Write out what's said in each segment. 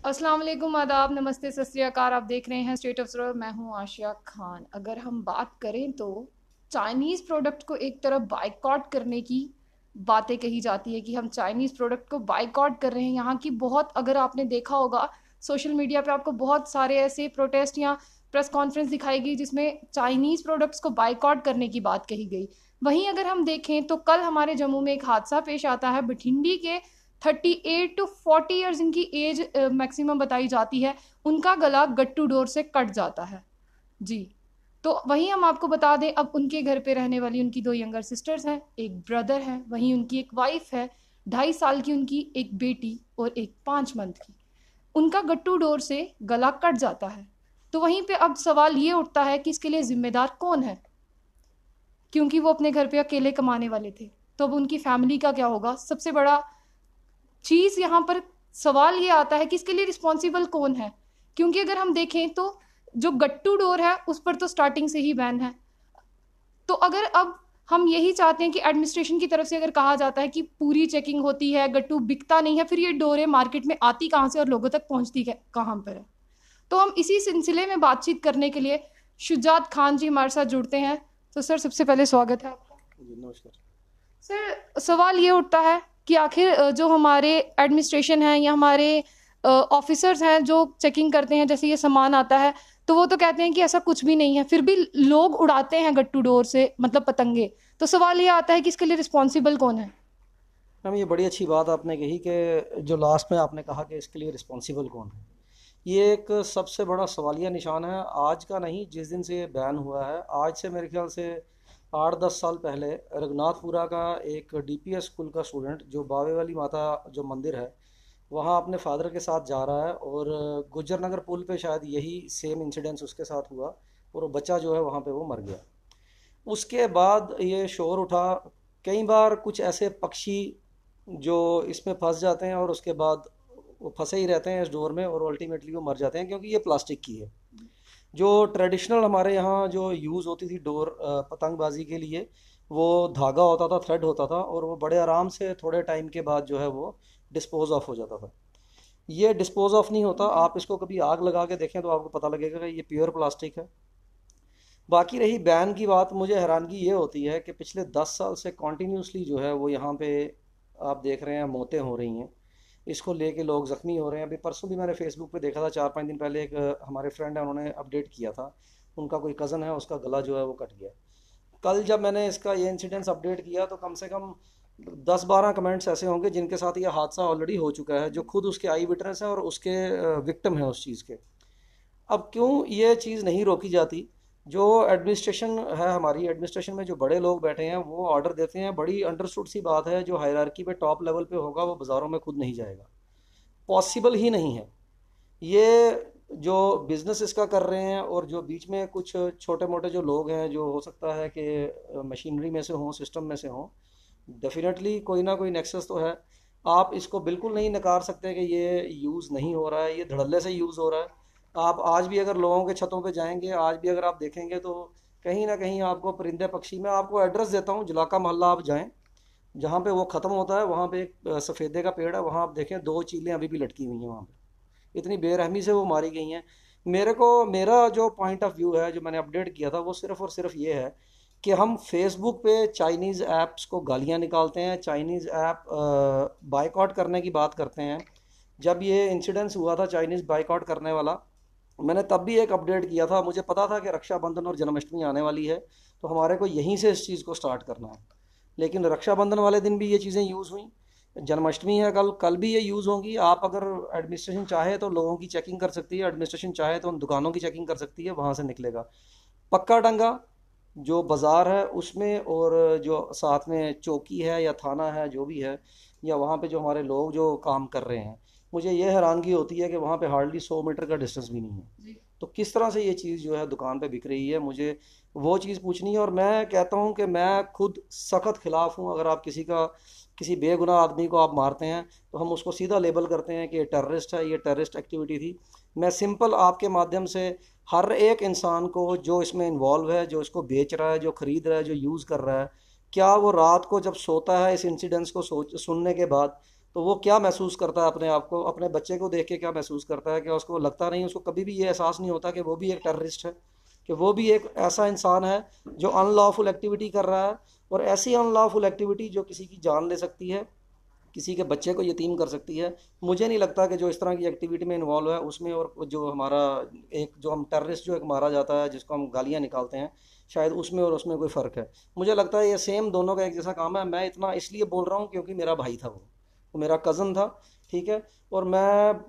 अस्सलाम वालेकुम, आदाब, नमस्ते, सत श्री अकाल। आप देख रहे हैं स्टेट ऑफ सर्वर। मैं हूं आशिया खान। अगर हम बात करें तो चाइनीज़ प्रोडक्ट को एक तरफ बाइकॉट करने की बातें कही जाती है कि हम चाइनीज़ प्रोडक्ट को बाइकॉट कर रहे हैं। यहाँ की बहुत, अगर आपने देखा होगा सोशल मीडिया पे, आपको बहुत सारे ऐसे प्रोटेस्ट या प्रेस कॉन्फ्रेंस दिखाई गई जिसमें चाइनीज़ प्रोडक्ट्स को बाइकॉट करने की बात कही गई। वहीं अगर हम देखें तो कल हमारे जम्मू में एक हादसा पेश आता है। बठिंडी के 38 टू 40 ईयर्स इनकी एज मैक्सिमम बताई जाती है, उनका गला गट्टू डोर से कट जाता है जी। तो वहीं हम आपको बता दें, अब उनके घर पे रहने वाली उनकी 2 यंगर सिस्टर्स हैं, एक ब्रदर है, वहीं उनकी एक वाइफ है, 2.5 साल की उनकी एक बेटी और एक 5 मंथ की। उनका गट्टू डोर से गला कट जाता है। तो वहीं पे अब सवाल ये उठता है कि इसके लिए जिम्मेदार कौन है, क्योंकि वो अपने घर पे अकेले कमाने वाले थे। तो अब उनकी फैमिली का क्या होगा? सबसे बड़ा चीज़ यहाँ पर सवाल ये आता है कि इसके लिए रिस्पॉन्सिबल कौन है, क्योंकि अगर हम देखें तो जो गट्टू डोर है उस पर तो स्टार्टिंग से ही बैन है। तो अगर अब हम यही चाहते हैं कि एडमिनिस्ट्रेशन की तरफ से अगर कहा जाता है कि पूरी चेकिंग होती है, गट्टू बिकता नहीं है, फिर ये डोरें मार्केट में आती कहाँ से और लोगों तक पहुँचती कहाँ पर है? तो हम इसी सिलसिले में बातचीत करने के लिए शुजात खान जी हमारे साथ जुड़ते हैं। तो सर, सबसे पहले स्वागत है आपका। जी नमस्कार। सर, सवाल ये उठता है कि आखिर जो हमारे एडमिनिस्ट्रेशन है या हमारे ऑफिसर्स हैं जो चेकिंग करते हैं, जैसे ये सामान आता है तो वो तो कहते हैं कि ऐसा कुछ भी नहीं है, फिर भी लोग उड़ाते हैं गट्टू डोर से, मतलब पतंगे। तो सवाल ये आता है कि इसके लिए रिस्पॉन्सिबल कौन है? मैम, ये बड़ी अच्छी बात आपने कही कि जो लास्ट में आपने कहा कि इसके लिए रिस्पॉन्सिबल कौन है। ये एक सबसे बड़ा सवालिया निशान है। आज का नहीं, जिस दिन से ये बैन हुआ है, आज से मेरे ख्याल से 8-10 साल पहले रघुनाथपुरा का एक डीपीएस स्कूल का स्टूडेंट जो बावे वाली माता जो मंदिर है वहाँ अपने फादर के साथ जा रहा है और गुज्जर नगर पुल पे शायद यही सेम इंसिडेंस उसके साथ हुआ और वो बच्चा जो है वहाँ पे वो मर गया। उसके बाद ये शोर उठा। कई बार कुछ ऐसे पक्षी जो इसमें फंस जाते हैं और उसके बाद वो फंसे ही रहते हैं इस डोर में और अल्टीमेटली वो मर जाते हैं, क्योंकि ये प्लास्टिक की है। जो ट्रेडिशनल हमारे यहाँ जो यूज़ होती थी डोर पतंगबाजी के लिए, वो धागा होता था, थ्रेड होता था और वो बड़े आराम से थोड़े टाइम के बाद जो है वो डिस्पोज ऑफ हो जाता था। ये डिस्पोज ऑफ नहीं होता। आप इसको कभी आग लगा के देखें तो आपको पता लगेगा कि ये प्योर प्लास्टिक है। बाकी रही बैन की बात, मुझे हैरानगी ये होती है कि पिछले 10 साल से कॉन्टीन्यूसली जो है वो यहाँ पे आप देख रहे हैं मौतें हो रही हैं। इसको लेके लोग ज़ख्मी हो रहे हैं। अभी परसों भी मैंने फेसबुक पे देखा था, 4-5 दिन पहले एक हमारे फ्रेंड है, उन्होंने अपडेट किया था, उनका कोई कज़न है, उसका गला जो है वो कट गया। कल जब मैंने इसका ये इंसिडेंस अपडेट किया तो कम से कम 10-12 कमेंट्स ऐसे होंगे जिनके साथ ये हादसा ऑलरेडी हो चुका है, जो खुद उसके आई विटनेस हैं और उसके विक्टिम हैं उस चीज़ के। अब क्यों ये चीज़ नहीं रोकी जाती? जो एडमिनिस्ट्रेशन है, हमारी एडमिनिस्ट्रेशन में जो बड़े लोग बैठे हैं वो ऑर्डर देते हैं। बड़ी अंडरस्टूड सी बात है, जो हायरार्की पे टॉप लेवल पे होगा वो बाज़ारों में खुद नहीं जाएगा, पॉसिबल ही नहीं है। ये जो बिज़नेस इसका कर रहे हैं और जो बीच में कुछ छोटे मोटे जो लोग हैं, जो हो सकता है कि मशीनरी में से हों, सिस्टम में से हों, डेफिनेटली कोई ना कोई नेक्सस तो है। आप इसको बिल्कुल नहीं नकार सकते कि ये यूज़ नहीं हो रहा है, ये धड़ल्ले से यूज़ हो रहा है। आप आज भी अगर लोगों के छतों पे जाएंगे, आज भी अगर आप देखेंगे तो कहीं ना कहीं आपको परिंदे पक्षी, मैं आपको एड्रेस देता हूँ, जलाका मोहल्ला आप जाएं, जहाँ पे वो ख़त्म होता है वहाँ पे एक सफ़ेदे का पेड़ है, वहाँ आप देखें 2 चीलें अभी भी लटकी हुई हैं वहाँ पे। इतनी बेरहमी से वो मारी गई हैं। मेरा जो पॉइंट ऑफ व्यू है, जो मैंने अपडेट किया था, वो सिर्फ़ और सिर्फ ये है कि हम फेसबुक पे चाइनीज़ ऐप्स को गालियाँ निकालते हैं, चाइनीज़ ऐप बाइकआउट करने की बात करते हैं। जब ये इंसिडेंस हुआ था चाइनीज़ बाइकआउट करने वाला, मैंने तब भी एक अपडेट किया था। मुझे पता था कि रक्षाबंधन और जन्माष्टमी आने वाली है, तो हमारे को यहीं से इस चीज़ को स्टार्ट करना है। लेकिन रक्षाबंधन वाले दिन भी ये चीज़ें यूज़ हुई, जन्माष्टमी है कल, कल भी ये यूज़ होंगी। आप अगर एडमिनिस्ट्रेशन चाहे तो लोगों की चेकिंग कर सकती है, एडमिनिस्ट्रेशन चाहे तो उन दुकानों की चेकिंग कर सकती है, वहाँ से निकलेगा। पक्का डंगा जो बाज़ार है उसमें, और जो साथ में चौकी है या थाना है जो भी है, या वहाँ पे जो हमारे लोग जो काम कर रहे हैं, मुझे ये हैरानगी होती है कि वहाँ पे हार्डली 100 मीटर का डिस्टेंस भी नहीं है। तो किस तरह से ये चीज़ जो है दुकान पे बिक रही है, मुझे वो चीज़ पूछनी है। और मैं कहता हूँ कि मैं खुद सख्त खिलाफ हूँ। अगर आप किसी बेगुनाह आदमी को आप मारते हैं तो हम उसको सीधा लेबल करते हैं कि ये टेररिस्ट है, ये टेररिस्ट एक्टिविटी थी। मैं सिंपल आपके माध्यम से हर एक इंसान को जो इसमें इन्वॉल्व है, जो इसको बेच रहा है, जो ख़रीद रहा है, जो यूज़ कर रहा है, क्या वो रात को जब सोता है इस इंसिडेंट्स को सुनने के बाद, तो वो क्या महसूस करता है अपने आप को, अपने बच्चे को देख के क्या महसूस करता है, कि उसको लगता नहीं, उसको कभी भी ये एहसास नहीं होता कि वो भी एक टेररिस्ट है, कि वो भी एक ऐसा इंसान है जो अनलॉफुल एक्टिविटी कर रहा है, और ऐसी अनलॉफुल एक्टिविटी जो किसी की जान ले सकती है, किसी के बच्चे को यतीम कर सकती है। मुझे नहीं लगता कि जो इस तरह की एक्टिविटी में इन्वॉल्व है उसमें, और जो हमारा एक जो हम टेररिस्ट जो एक मारा जाता है जिसको हम गालियाँ निकालते हैं, शायद उसमें और उसमें कोई फ़र्क है। मुझे लगता है ये सेम दोनों का एक जैसा काम है। मैं इतना इसलिए बोल रहा हूँ क्योंकि मेरा भाई था, वो मेरा कज़न था, ठीक है। और मैं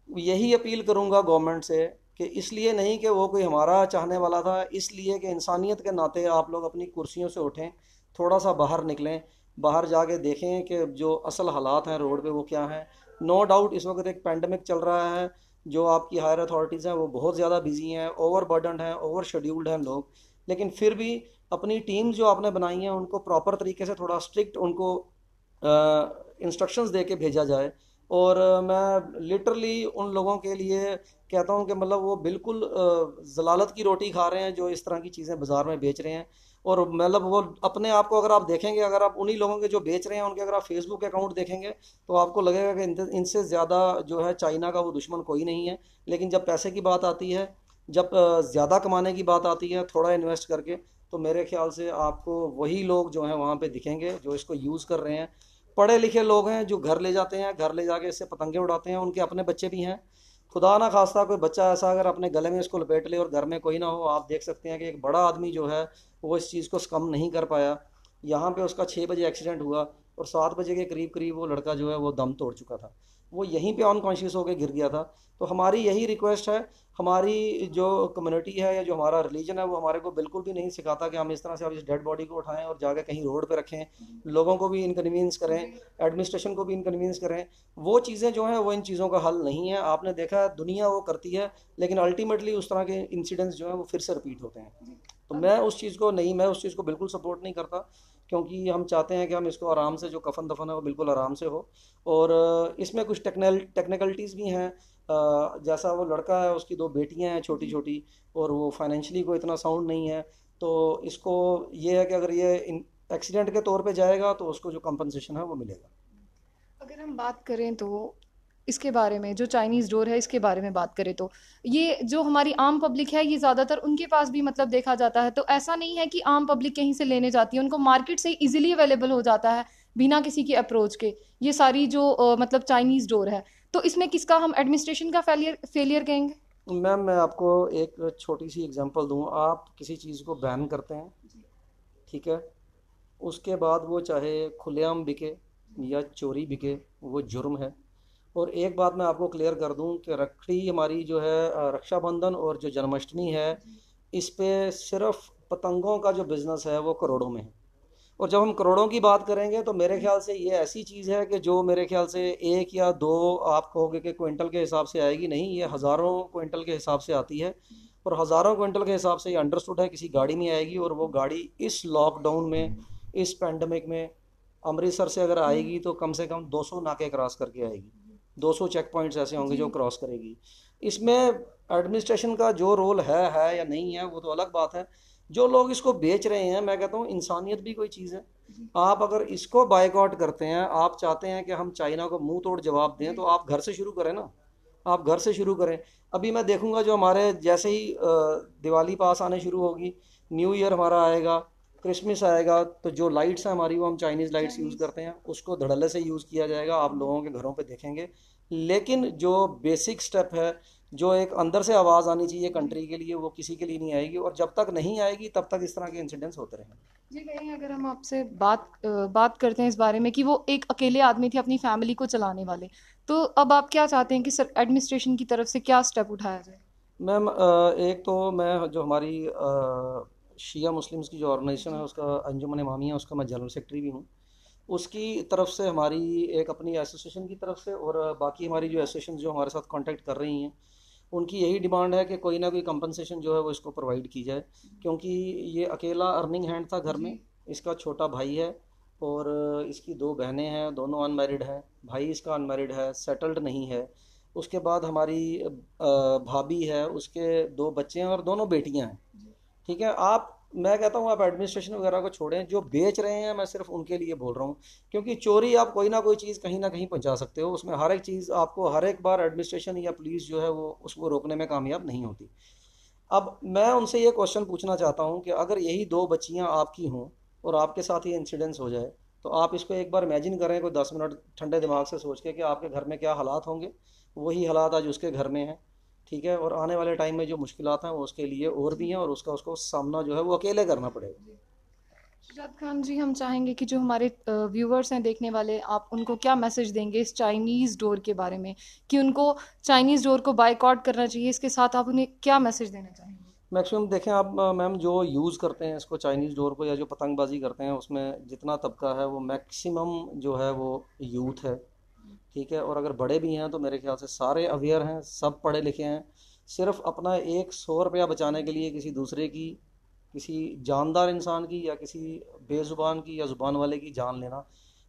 यही अपील करूंगा गवर्नमेंट से कि इसलिए नहीं कि वो कोई हमारा चाहने वाला था, इसलिए कि इंसानियत के नाते आप लोग अपनी कुर्सियों से उठें, थोड़ा सा बाहर निकलें, बाहर जाके देखें कि जो असल हालात हैं रोड पे वो क्या हैं। नो डाउट इस वक्त एक पेंडेमिक चल रहा है, जो आपकी हायर अथॉरिटीज़ हैं वो बहुत ज़्यादा बिजी हैं, ओवर बर्डनड हैं, ओवर शेड्यूल्ड हैं लोग, लेकिन फिर भी अपनी टीम्स जो आपने बनाई हैं उनको प्रॉपर तरीके से, थोड़ा स्ट्रिक्ट उनको इंस्ट्रक्शंस दे के भेजा जाए। और मैं लिटरली उन लोगों के लिए कहता हूँ कि मतलब वो बिल्कुल जलालत की रोटी खा रहे हैं जो इस तरह की चीज़ें बाज़ार में बेच रहे हैं। और मतलब वो अपने आप को अगर आप देखेंगे, अगर आप उन्हीं लोगों के जो बेच रहे हैं उनके अगर आप फेसबुक अकाउंट देखेंगे तो आपको लगेगा कि इनसे ज़्यादा जो है चाइना का वो दुश्मन कोई नहीं है। लेकिन जब पैसे की बात आती है, जब ज़्यादा कमाने की बात आती है थोड़ा इन्वेस्ट करके, तो मेरे ख्याल से आपको वही लोग जो हैं वहाँ पे दिखेंगे जो इसको यूज़ कर रहे हैं। पढ़े लिखे लोग हैं जो घर ले जाते हैं, घर ले जाके इससे पतंगे उड़ाते हैं, उनके अपने बच्चे भी हैं। खुदा ना खास्ता कोई बच्चा ऐसा अगर अपने गले में इसको लपेट ले और घर में कोई ना हो, आप देख सकते हैं कि एक बड़ा आदमी जो है वो इस चीज़ को कम नहीं कर पाया। यहाँ पे उसका 6 बजे एक्सीडेंट हुआ और 7 बजे के करीब करीब वो लड़का जो है वो दम तोड़ चुका था, वो यहीं पे अनकॉन्शियस होकर गिर गया था। तो हमारी यही रिक्वेस्ट है, हमारी जो कम्युनिटी है या जो हमारा रिलीजन है वो हमारे को बिल्कुल भी नहीं सिखाता कि हम इस तरह से अब इस डेड बॉडी को उठाएं और जाकर कहीं रोड पे रखें, लोगों को भी इनकन्वीनियंस करें, एडमिनिस्ट्रेशन को भी इनकन्वीनियंस करें। वो चीज़ें जो हैं वो इन चीज़ों का हल नहीं है। आपने देखा है दुनिया वो करती है, लेकिन अल्टीमेटली उस तरह के इंसिडेंट्स जो हैं वो फिर से रिपीट होते हैं। तो मैं उस चीज़ को बिल्कुल सपोर्ट नहीं करता, क्योंकि हम चाहते हैं कि हम इसको आराम से, जो कफन दफन है वो बिल्कुल आराम से हो। और इसमें कुछ टेक्निकलिटीज़ भी हैं। जैसा वो लड़का है उसकी 2 बेटियां हैं छोटी छोटी, और वो फाइनेंशियली को इतना साउंड नहीं है। तो इसको ये है कि अगर ये एक्सीडेंट के तौर पे जाएगा तो उसको जो कंपनसेशन है वो मिलेगा। अगर हम बात करें तो इसके बारे में, जो चाइनीज़ डोर है इसके बारे में बात करें तो ये जो हमारी आम पब्लिक है ये ज़्यादातर उनके पास भी मतलब देखा जाता है। तो ऐसा नहीं है कि आम पब्लिक कहीं से लेने जाती है, उनको मार्केट से इजीली अवेलेबल हो जाता है बिना किसी की अप्रोच के, ये सारी जो मतलब चाइनीज़ डोर है। तो इसमें किसका हम एडमिनिस्ट्रेशन का फेलियर फेलियर कहेंगे? मैम मैं आपको एक छोटी सी एग्जांपल दूं। आप किसी चीज़ को बैन करते हैं, ठीक है, उसके बाद वो चाहे खुलेआम बिके या चोरी बिके, वो जुर्म है। और एक बात मैं आपको क्लियर कर दूं कि रखड़ी हमारी जो है रक्षाबंधन और जो जन्माष्टमी है, इस पे सिर्फ पतंगों का जो बिज़नेस है वो करोड़ों में है। और जब हम करोड़ों की बात करेंगे तो मेरे ख्याल से ये ऐसी चीज़ है कि जो मेरे ख्याल से एक या दो आप कहोगे कि क्विंटल के हिसाब से आएगी, नहीं, ये हज़ारों क्विंटल के हिसाब से आती है। और हज़ारों क्विंटल के हिसाब से ये अंडरस्टूड है किसी गाड़ी में आएगी, और वो गाड़ी इस लॉकडाउन में, इस पेंडेमिक में अमृतसर से अगर आएगी तो कम से कम 200 नाके क्रॉस करके आएगी। 200 चेक पॉइंट्स ऐसे होंगे जो क्रॉस करेगी। इसमें एडमिनिस्ट्रेशन का जो रोल है या नहीं है वो तो अलग बात है। जो लोग इसको बेच रहे हैं, मैं कहता हूँ इंसानियत भी कोई चीज़ है। आप अगर इसको बायकॉट करते हैं, आप चाहते हैं कि हम चाइना को मुंह तोड़ जवाब दें, तो आप घर से शुरू करें ना, आप घर से शुरू करें। अभी मैं देखूंगा जो हमारे जैसे ही दिवाली पास आने शुरू होगी, न्यू ईयर हमारा आएगा, क्रिसमस आएगा, तो जो लाइट्स हैं हमारी वो हम चाइनीज़ लाइट्स यूज़ करते हैं, उसको धड़ल्ले से यूज़ किया जाएगा, आप लोगों के घरों पे देखेंगे। लेकिन जो बेसिक स्टेप है, जो एक अंदर से आवाज़ आनी चाहिए कंट्री के लिए, वो किसी के लिए नहीं आएगी। और जब तक नहीं आएगी तब तक इस तरह के इंसिडेंट्स होते रहेंगे। जी, कहीं अगर हम आपसे बात करते हैं इस बारे में कि वो एक अकेले आदमी थे अपनी फैमिली को चलाने वाले, तो अब आप क्या चाहते हैं कि सर एडमिनिस्ट्रेशन की तरफ से क्या स्टेप उठाया जाए? मैम एक तो मैं जो हमारी शिया मुस्लिम्स की जो ऑर्गेनाइजेशन है उसका, अंजुमन इमामिया, उसका मैं जनरल सेक्रेटरी भी हूँ। उसकी तरफ से हमारी एक अपनी एसोसिएशन की तरफ से, और बाकी हमारी जो एसोसिएशन जो हमारे साथ कांटेक्ट कर रही हैं, उनकी यही डिमांड है कि कोई ना कोई कंपनसेशन जो है वो इसको प्रोवाइड की जाए। क्योंकि ये अकेला अर्निंग हैंड था घर में, इसका छोटा भाई है, और इसकी 2 बहनें हैं, दोनों अनमैरिड हैं, भाई इसका अनमैरिड है, सेटल्ड नहीं है। उसके बाद हमारी भाभी है, उसके 2 बच्चे हैं और दोनों बेटियां हैं, ठीक है। आप मैं कहता हूँ आप एडमिनिस्ट्रेशन वगैरह को छोड़ें, जो बेच रहे हैं मैं सिर्फ उनके लिए बोल रहा हूँ। क्योंकि चोरी आप कोई ना कोई चीज़ कहीं ना कहीं पहुंचा सकते हो, उसमें हर एक चीज़ आपको हर एक बार एडमिनिस्ट्रेशन या पुलिस जो है वो उसको रोकने में कामयाब नहीं होती। अब मैं उनसे ये क्वेश्चन पूछना चाहता हूँ कि अगर यही दो बच्चियाँ आपकी हों और आपके साथ ये इंसिडेंस हो जाए, तो आप इसको एक बार इमेजिन करें कोई 10 मिनट ठंडे दिमाग से सोच के कि आपके घर में क्या हालात होंगे। वही हालात आज उसके घर में हैं। ठीक है, और आने वाले टाइम में जो मुश्किलात हैं वो उसके लिए और भी हैं, और उसका उसको सामना जो है वो अकेले करना पड़ेगा। शुजात खान जी, हम चाहेंगे कि जो हमारे व्यूवर्स हैं, देखने वाले, आप उनको क्या मैसेज देंगे इस चाइनीज़ डोर के बारे में, कि उनको चाइनीज़ डोर को बायकॉट करना चाहिए, इसके साथ आप उन्हें क्या मैसेज देना चाहेंगे? मैक्सिमम देखें आप मैम, जो यूज़ करते हैं इसको चाइनीज़ डोर को, या जो पतंगबाजी करते हैं, उसमें जितना तबका है वो मैक्सिमम जो है वो यूथ है। ठीक है, और अगर बड़े भी हैं तो मेरे ख्याल से सारे अवेयर हैं, सब पढ़े लिखे हैं। सिर्फ अपना एक 100 रुपया बचाने के लिए किसी दूसरे की, किसी जानदार इंसान की या किसी बेज़ुबान की या ज़ुबान वाले की जान लेना,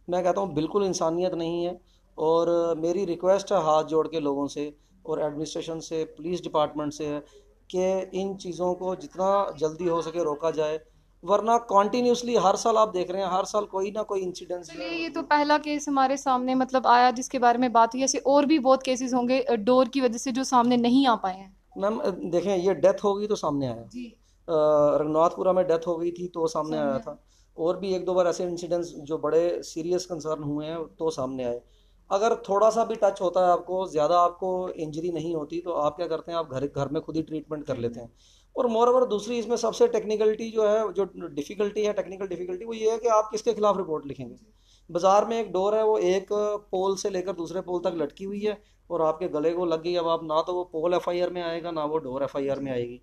मैं कहता हूँ बिल्कुल इंसानियत नहीं है। और मेरी रिक्वेस्ट है हाथ जोड़ के लोगों से और एडमिनिस्ट्रेशन से, पुलिस डिपार्टमेंट से है कि इन चीज़ों को जितना जल्दी हो सके रोका जाए। वरना कॉन्टीन्यूसली हर साल आप देख रहे हैं, हर साल कोई ना कोई इंसिडेंस जो चलिए, है वो ये तो होता पहला केस हमारे सामने मतलब आया जिसके बारे में बात हुई, ऐसे और भी बहुत केसेस होंगे डोर की वजह से जो सामने नहीं आ पाए हैं। है। मैम देखें, ये डेथ हो गई तो सामने आया। जी। रघुनाथपुरा में डेथ हो गई थी तो सामने आया सामने था। और भी एक दो बार ऐसे इंसिडेंट्स जो बड़े सीरियस कंसर्न हुए हैं तो सामने आए। अगर थोड़ा सा भी टच होता है आपको, ज़्यादा आपको इंजरी नहीं होती, तो आप क्या करते हैं, आप घर घर में खुद ही ट्रीटमेंट कर लेते हैं। और मोर ओवर दूसरी इसमें सबसे टेक्निकलिटी जो है, जो डिफ़िकल्टी है, टेक्निकल डिफ़िकल्टी वो ये है कि आप किसके खिलाफ रिपोर्ट लिखेंगे। बाजार में एक डोर है, वो एक पोल से लेकर दूसरे पोल तक लटकी हुई है और आपके गले को लग गई। अब आप ना तो वो पोल एफआईआर में आएगा, ना वो डोर एफआईआर में आएगी।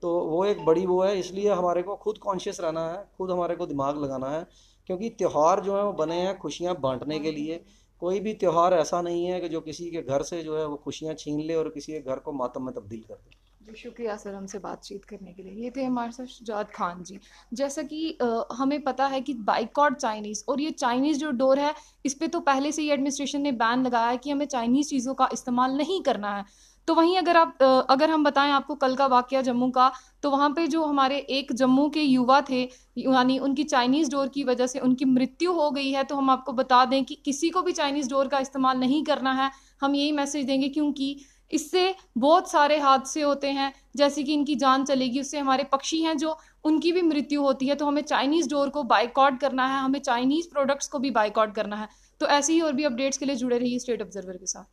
तो वो एक बड़ी वो है, इसलिए हमारे को खुद कॉन्शियस रहना है, खुद हमारे को दिमाग लगाना है। क्योंकि त्यौहार जो है वो बने हैं खुशियाँ बांटने के लिए। कोई भी त्यौहार ऐसा नहीं है कि जो किसी के घर से जो है वो खुशियाँ छीन ले और किसी के घर को मातम में तब्दील कर दे। जी, शुक्रिया सर हमसे बातचीत करने के लिए। ये थे हमारे साथ शुजात खान जी। जैसा कि हमें पता है कि बाइकॉट चाइनीज़, और ये चाइनीज़ जो डोर है, इस पे तो पहले से ही एडमिनिस्ट्रेशन ने बैन लगाया है कि हमें चाइनीज़ चीज़ों का इस्तेमाल नहीं करना है। तो वहीं अगर हम बताएं आपको कल का वाकया जम्मू का, तो वहाँ पे जो हमारे एक जम्मू के युवा थे, यानी उनकी चाइनीज़ डोर की वजह से उनकी मृत्यु हो गई है। तो हम आपको बता दें कि किसी को भी चाइनीज़ डोर का इस्तेमाल नहीं करना है। हम यही मैसेज देंगे, क्योंकि इससे बहुत सारे हादसे होते हैं, जैसे कि इनकी जान चलेगी, उससे हमारे पक्षी हैं जो, उनकी भी मृत्यु होती है। तो हमें चाइनीज़ डोर को बाइकआउट करना है, हमें चाइनीज़ प्रोडक्ट्स को भी बाइकआउट करना है। तो ऐसे ही और भी अपडेट्स के लिए जुड़े रहिए स्टेट ऑब्जर्वर के साथ।